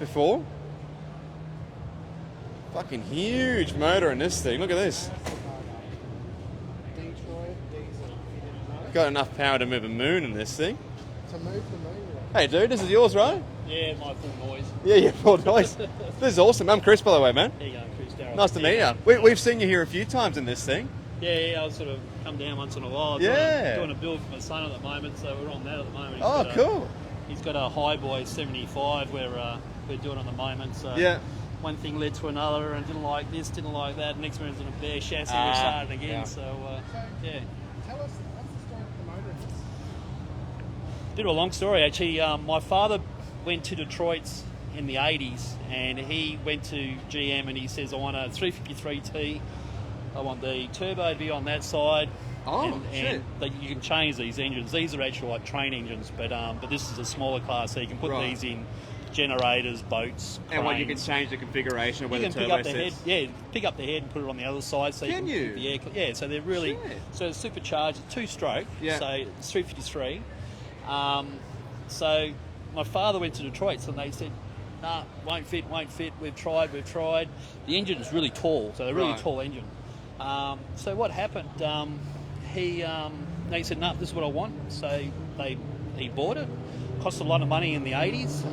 before. Fucking huge motor in this thing. Look at this. Detroit diesel. Got enough power to move a moon in this thing. To move the moon. Hey, dude, this is yours, right? Yeah, my full noise. Yeah, full noise. This is awesome. I'm Chris, by the way, man. There you go, Chris Darrell. Nice to meet you. We've seen you here a few times in this thing. Yeah, I'll sort of come down once in a while. Yeah. Doing a build for my son at the moment, so we're on that at the moment. Oh, cool. He's got a Highboy 75 where we're doing at the moment. So Yeah. one thing led to another, and didn't like this, didn't like that. Next one's in a bare chassis, we're starting again. yeah. So, yeah. Tell us, what's the story of the motor in this? Bit of a long story, actually. My father went to Detroit in the 80s, and he went to GM and he says, I want a 353T. I want the turbo to be on that side. Oh, shit. And that you can change these engines. These are actually like train engines, but this is a smaller class, so you can put Right. these in generators, boats, And what you can cranes. change the configuration of where You the can pick turbo up the head, sits. yeah, pick up the head and put it on the other side. So Can you? keep the air, yeah, so they're really Shit. so it's supercharged, two-stroke. Yeah. So it's 353. So my father went to Detroit, and they said, "Nah, won't fit. We've tried. The engine is really tall, so they're really Right. tall engine." So what happened? They said, "No, this is what I want." So he bought it. Cost a lot of money in the 80s.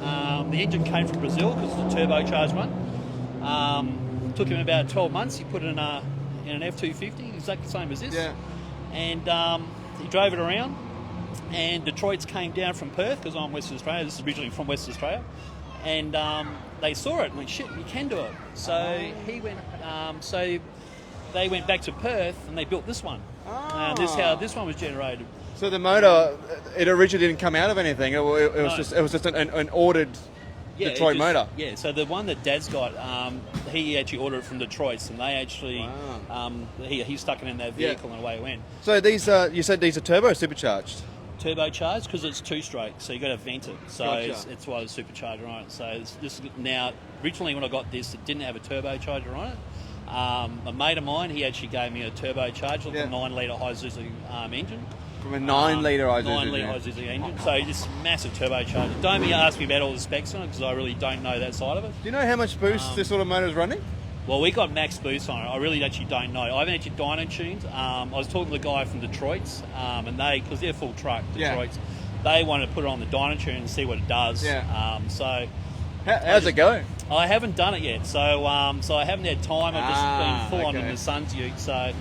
The engine came from Brazil because it's a turbocharged one. Took him about 12 months. He put it in an F250, exactly the same as this. Yeah. And he drove it around. And Detroit's came down from Perth because I'm Western Australia. This is originally from Western Australia. And they saw it and went, shit, you can do it. So he went. So they went back to Perth and they built this one. This is how this one was generated. So the motor, it originally didn't come out of anything. It was No. just an ordered Yeah, Detroit it just- motor. Yeah, so the one that Dad's got, he actually ordered it from Detroit, and they actually, he stuck it in that vehicle and away it went. So these, you said these are turbo supercharged. Turbocharged because it's two-stroke, so you got to vent it. So Gotcha. it's why it's supercharger on it. So this now, originally when I got this, it didn't have a turbocharger on it. A mate of mine, he actually gave me a turbocharger, like Yeah. a 9-litre Isuzu engine. From a 9-litre Isuzu. 9-litre yeah. Isuzu engine. So this massive turbocharger. Don't be asking me about all the specs on it because I really don't know that side of it. Do you know how much boost this sort of motor is running? Well, we got max boost on it. I really actually don't know. I haven't actually dyno tuned. I was talking to the guy from Detroit, and they, because they're full truck, Yeah. Detroit, they wanted to put it on the dyno tune and see what it does. Yeah. So How's it go? I haven't done it yet. So so I haven't had time. I've just been full on okay. in the Sun's Ute. So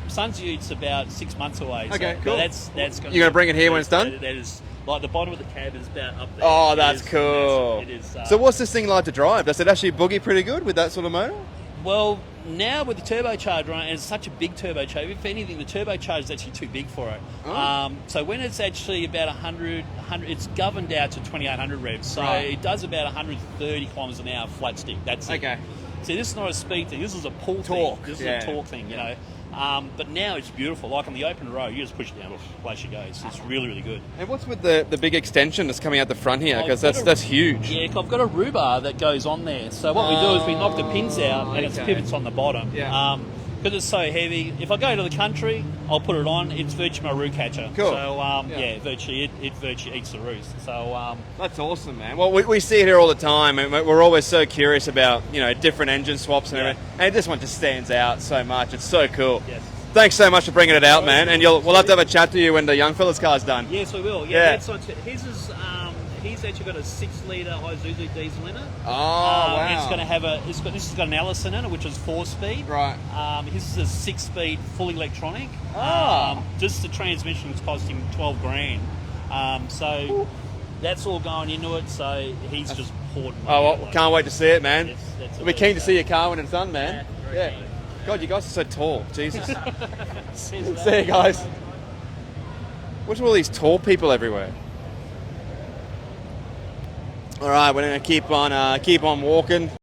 Sun's Ute's about 6 months away. Okay, so cool. That's going. You gonna bring it here when it's done? That is like the bottom of the cab is about up there. Oh, It that's is cool. massive. It is. So what's this thing like to drive? Does it actually boogie pretty good with that sort of motor? Well, now with the turbocharger on it, and it's such a big turbocharger, if anything, the turbocharger is actually too big for it. Oh. So when it's actually about 100, it's governed out to 2800 revs. So Right. it does about 130 kilometres an hour flat stick. That's it. Okay. See, this is not a speed thing. This is a pull Torque, thing. This is yeah. a torque thing, you know. But now it's beautiful. Like on the open road, you just push it down, away she goes. It's really, really good. And what's with the big extension that's coming out the front here? Because I've got that's huge. Yeah, I've got a rhubarb that goes on there. So what we do is we knock the pins out and it's okay. pivots on the bottom. Yeah. Because it's so heavy. If I go to the country, I'll put it on. It's virtually my root catcher. Cool. So Yeah. virtually it virtually eats the roost. So That's awesome, man. Well, we see it here all the time, and we're always so curious about different engine swaps and Yeah. everything. And this one just stands out so much. It's so cool. yes. Thanks so much for bringing it out, man. And we'll have to have a chat to you when the young fella's car's done. Yes, we will. Yeah. That's on his is. He's actually got a 6-litre Isuzu diesel in it. Oh, wow. It's going to have this has got an Allison in it, which is 4-speed. Right. His is a 6-speed, full electronic. Oh. Just the transmission's cost him $12,000. So that's all going into it. So he's just poured money. Oh, out, well, like, can't wait to see it, man. that's We'll be it. keen to see your car when it's done, man. Yeah, very keen. God, you guys are so tall. Jesus. Says that. See you guys. What's with all these tall people everywhere? All right, we're gonna keep on walking.